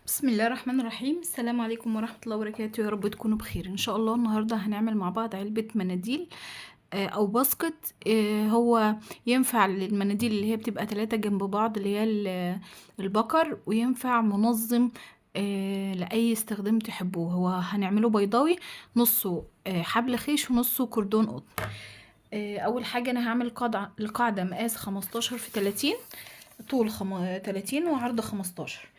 بسم الله الرحمن الرحيم. السلام عليكم ورحمة الله وبركاته. يا رب تكونوا بخير ان شاء الله. النهاردة هنعمل مع بعض علبة مناديل او باسكت. هو ينفع للمناديل اللي هي بتبقى 3 جنب بعض، اللي هي البكر، وينفع منظم لأي استخدام تحبوه. هو هنعمله بيضاوي، نصه حبل خيش ونصه كردون قطن. اول حاجة انا هعمل القاعدة مقاس 15 في 30، طول 30 وعرض 15.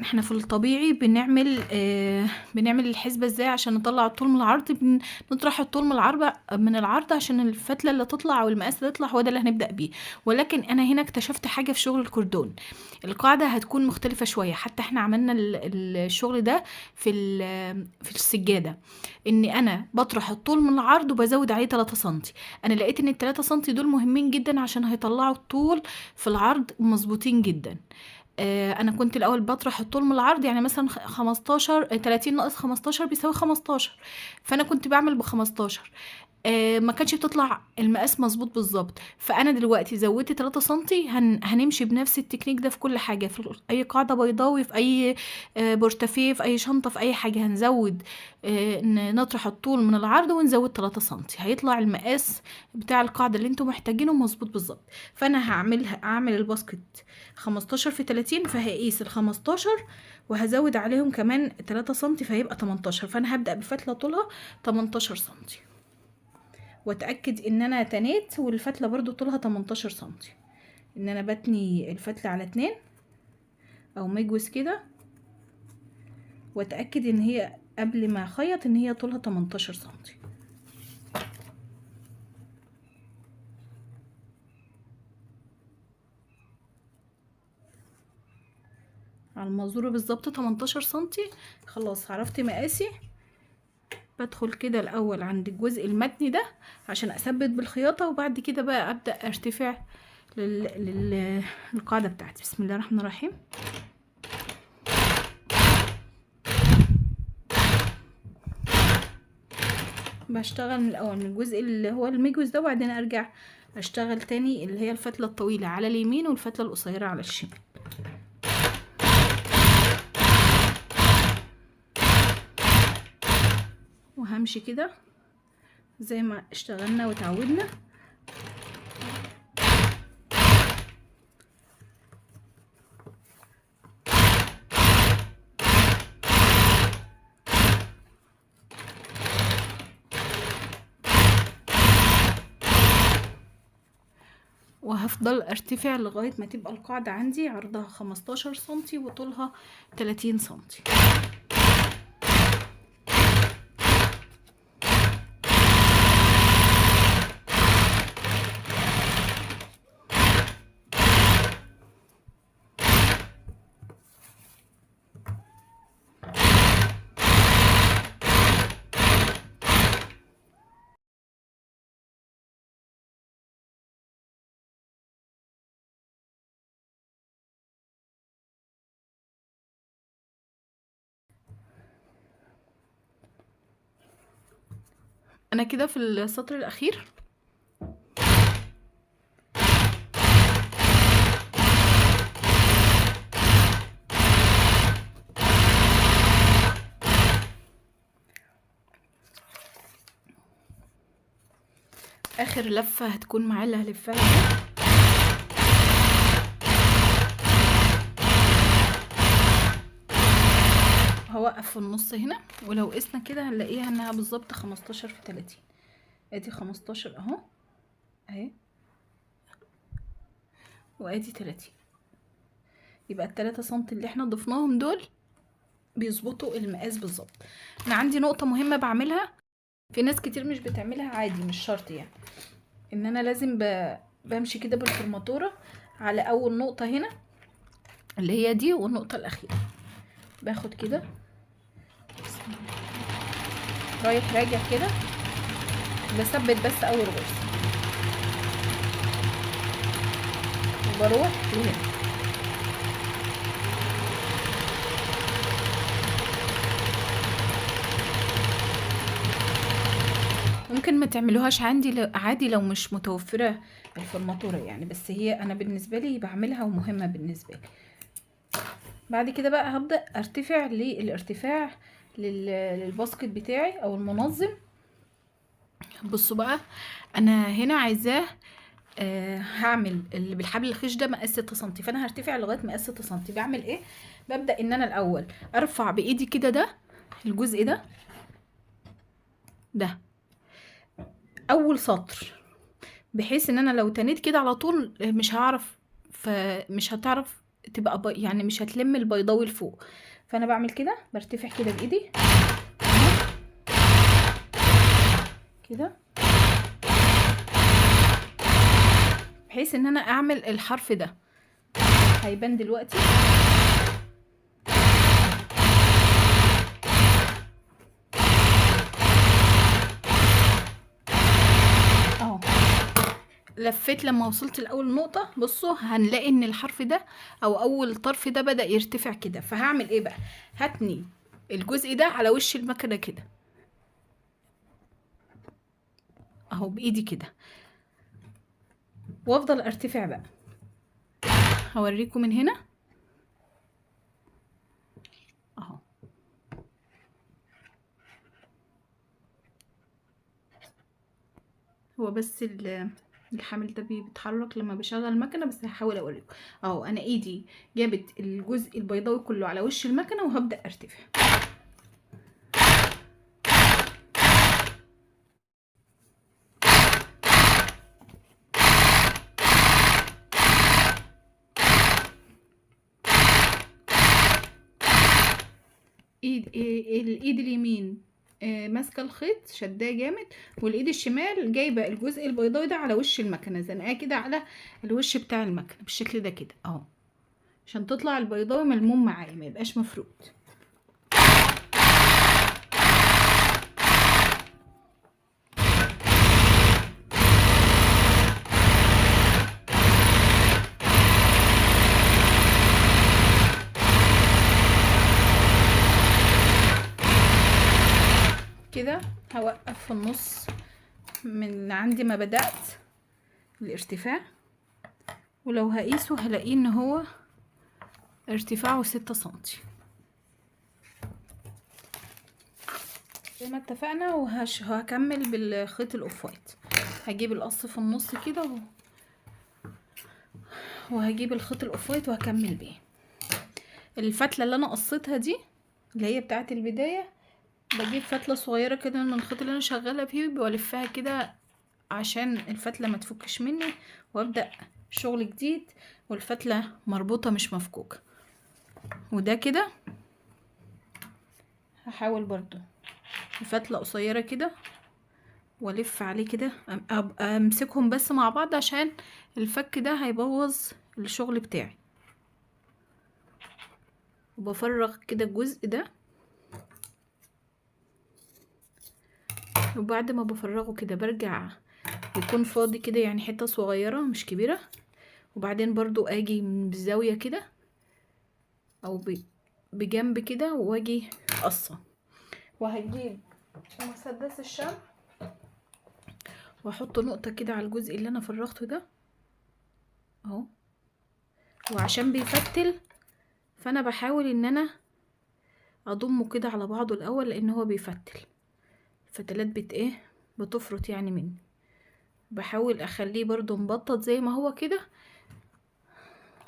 احنا في الطبيعي بنعمل الحسبة ازاي عشان نطلع الطول من العرض. نطرح الطول من العرض عشان الفتلة اللي تطلع او المقاس اللي يطلع هو ده اللي هنبدأ بيه. ولكن انا هنا اكتشفت حاجة في شغل الكردون، القاعدة هتكون مختلفة شوية. حتى احنا عملنا الشغل ده في السجادة، اني انا بطرح الطول من العرض وبزود عليه 3 سنتي. انا لقيت ان ال3 سنتي دول مهمين جدا عشان هيطلعوا الطول في العرض مظبوطين جدا. انا كنت الاول بطرح الطول من العرض، يعني مثلا 15 30 ناقص 15 بيساوي 15، فانا كنت بعمل ب15. ما كانش بتطلع المقاس مظبوط بالظبط. فانا دلوقتي زودت 3 سنتي. هنمشي بنفس التكنيك ده في كل حاجه، في اي قاعده بيضاوي، في اي بورتافيه، في اي شنطه، في اي حاجه هنزود. نطرح الطول من العرض ونزود 3 سنتي، هيطلع المقاس بتاع القاعده اللي انتم محتاجينه مظبوط بالظبط. فانا اعمل الباسكت 15 في 30، فهقيس ال15 وهزود عليهم كمان 3 سنتي فهيبقى 18. فانا هبدأ بفتلة طولها 18 سنتي، واتأكد ان انا تنيت والفتلة برضو طولها 18 سنتي، ان انا بتني الفتلة على 2 او مجوز كده، واتأكد ان هي قبل ما اخيط ان هي طولها 18 سنتي. على المزورة بالظبط 18 سنتي. خلاص عرفت مقاسي. بدخل كده الاول عند الجزء المتني ده عشان اثبت بالخياطة، وبعد كده بقى ابدأ ارتفع للقاعدة بتاعتي. بسم الله الرحمن الرحيم. بشتغل من الاول من الجزء اللي هو المجوز ده، وبعدين ارجع اشتغل تاني اللي هي الفتلة الطويلة على اليمين والفتلة القصيرة على الشمال. وهمشي كده زي ما اشتغلنا وتعودنا. وهفضل ارتفع لغاية ما تبقى القاعدة عندي عرضها 15 سنتي وطولها 30 سنتي. انا كده في السطر الاخير. اخر لفة هتكون معايا اللي هلفها دي. هوقف في النص هنا، ولو قسنا كده هنلاقيها انها بالظبط 15 في 30. ادي 15 اهو، اهي، وادي 30. يبقى ال3 سنتي اللي احنا ضفناهم دول بيظبطوا المقاس بالظبط. انا عندي نقطة مهمة بعملها، في ناس كتير مش بتعملها، عادي مش شرط يعني، ان انا لازم بمشي كده بالفرماتورة على اول نقطة هنا اللي هي دي، والنقطة الاخيرة باخد كده رايح راجع كده، بثبت بس اول غرزة وبروح لهنا. ممكن ما تعملوهاش عادي لو مش متوفرة الفرماتورة يعني، بس هي انا بالنسبة لي بعملها ومهمة بالنسبة لي. بعد كده بقى هبدأ ارتفع للارتفاع للباسكت بتاعي او المنظم. بصوا بقى، انا هنا عايزاه هعمل اللي بالحبل الخيش ده مقاس 6 سم، فانا هرتفع لغايه مقاس 6 سم. بعمل ايه؟ ببدأ ان انا الاول ارفع بايدي كده ده الجزء ده اول سطر، بحيث ان انا لو تنيت كده على طول مش هعرف، فمش هتعرف تبقى يعني مش هتلم البيضاوي لفوق. فانا بعمل كده، برتفع كده بايدي كده، بحيث ان انا اعمل الحرف ده. هيبان دلوقتي اهو. لفيت لما وصلت لاول نقطة، بصوا هنلاقي ان الحرف ده او اول طرف ده بدأ يرتفع كده. فهعمل ايه بقى؟ هتني الجزء ده على وش المكنة كده اهو بايدي كده، وافضل ارتفع بقى. هوريكم من هنا اهو. هو بس الحامل ده بيتحرك لما بشغل المكنه، بس هحاول اوريكم اهو. انا ايدي جابت الجزء البيضاوي كله على وش المكنه، وهبدا ارتفع. الايد اليمين ماسكه الخيط شداه جامد، والايد الشمال جايبه الجزء البيضاوي ده على وش المكنه، زنقاه كده على الوش بتاع المكنه بالشكل ده كده اهو، عشان تطلع البيضاوي ملموم معايا، ما يبقاش مفروض. كده هوقف في النص من عندي ما بدأت الارتفاع، ولو هقيسه هلاقيه ان هو ارتفاعه 6 سنتي زي ما اتفقنا. وهكمل بالخيط الاوف وايت. هجيب القص في النص كده وهجيب الخيط الاوف وايت وهكمل بيه. الفتله اللي انا قصيتها دي اللي هي بتاعه البدايه، بجيب فتله صغيره كده من الخيط اللي انا شغاله فيه، بلفها كده عشان الفتله ما تفكش مني، وابدا شغل جديد والفتله مربوطه مش مفكوكه. وده كده هحاول برضو فتله قصيره كده والف عليه كده، امسكهم بس مع بعض عشان الفك ده هيبوظ الشغل بتاعي. وبفرغ كده الجزء ده، وبعد ما بفرغه كده برجع يكون فاضي كده، يعني حتة صغيرة مش كبيرة. وبعدين برضو اجي من الزاوية كده او بجنب كده واجي قصة، وهجيب مسدس الشمع واحط نقطة كده على الجزء اللي انا فرغته ده اهو. وعشان بيفتل فانا بحاول ان انا اضمه كده على بعضه الاول، لان هو بيفتل، الفتلات بتفرط يعني مني. بحاول اخليه برضو مبطط زي ما هو كده،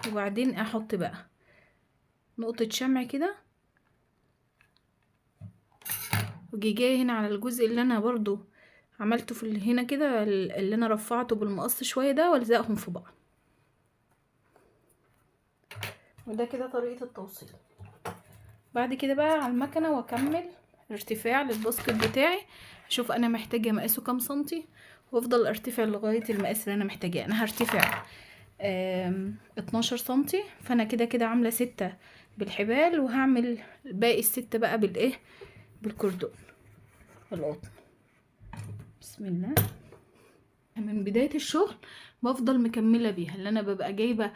وبعدين احط بقى نقطة شمع كده، وجي جاي هنا على الجزء اللي انا برضو عملته في هنا كده، اللي انا رفعته بالمقص شوية ده، والزقهم في بعض. وده كده طريقة التوصيل. بعد كده بقى على المكنة واكمل ارتفاع للباسكت بتاعي. اشوف انا محتاجة مقاسه كام سنتي، وافضل ارتفع لغاية المقاس اللي انا محتاجاه. انا هرتفع 12 سنتي، فانا كده كده عاملة 6 بالحبال، وهعمل باقي ال6 بقى بالكردون القطن. بسم الله. من بداية الشغل بفضل مكملة بيها، اللي انا ببقى جايبة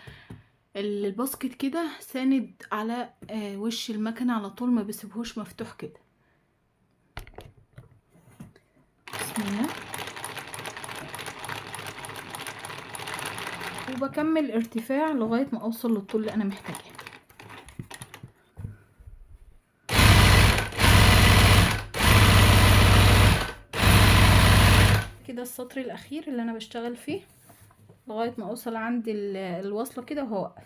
الباسكت كده ساند على وش المكنة على طول، ما بسيبهوش مفتوح كده. بسم الله. وبكمل ارتفاع لغاية ما اوصل للطول اللي انا محتاجاه. كده السطر الاخير اللي انا بشتغل فيه لغايه ما اوصل عند الوصله كده وهوقف.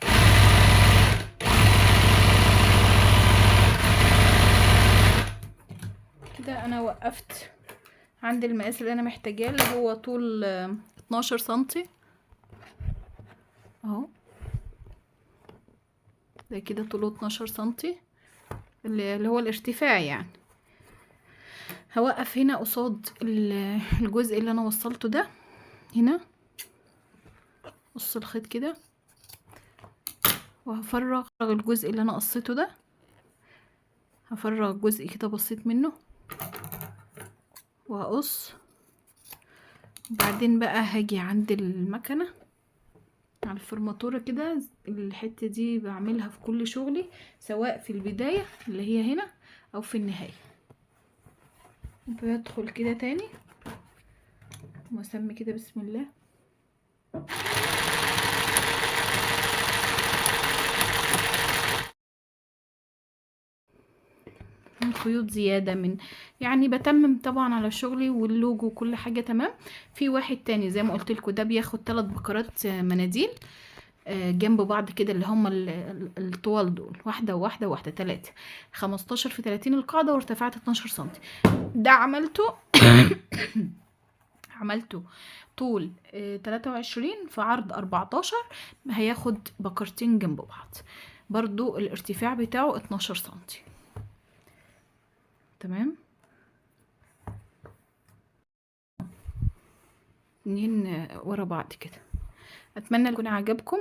كده انا وقفت عند المقاس اللي انا محتاجاه اللي هو طول 12 سنتي اهو. ده كده طوله 12 سنتي اللي هو الارتفاع يعني. هوقف هنا قصاد الجزء اللي انا وصلته ده هنا، قص الخيط كده، وهفرغ الجزء اللي انا قصيته ده، هفرغ جزء كده بسيط منه وهقص. وبعدين بقى هاجي عند المكنه على الفرماتوره كده، الحته دي بعملها في كل شغلي سواء في البدايه اللي هي هنا او في النهايه. بدخل كده تاني واسمي كده بسم الله. خيوط زياده من يعني بتمم طبعا على شغلي واللوجو وكل حاجه تمام. في واحد تاني زي ما قلت لكم ده بياخد 3 بكرات مناديل جنب بعض كده اللي هم الطوال دول، واحده وواحده وواحده 3، 15 في 30 القاعده وارتفعت 12 سنتي. ده عملته عملته طول 23 في عرض 14، هياخد بكرتين جنب بعض برضو الارتفاع بتاعه 12 سنتي. تمام، 2 ورا بعض كده. اتمنى يكون عجبكم،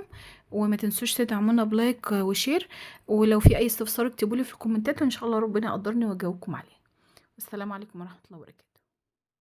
وما تنسوش تدعمونا بلايك وشير، ولو في اي استفسار اكتبولي في الكومنتات وان شاء الله ربنا يقدرني واجاوبكم عليه. والسلام عليكم ورحمة الله وبركاته.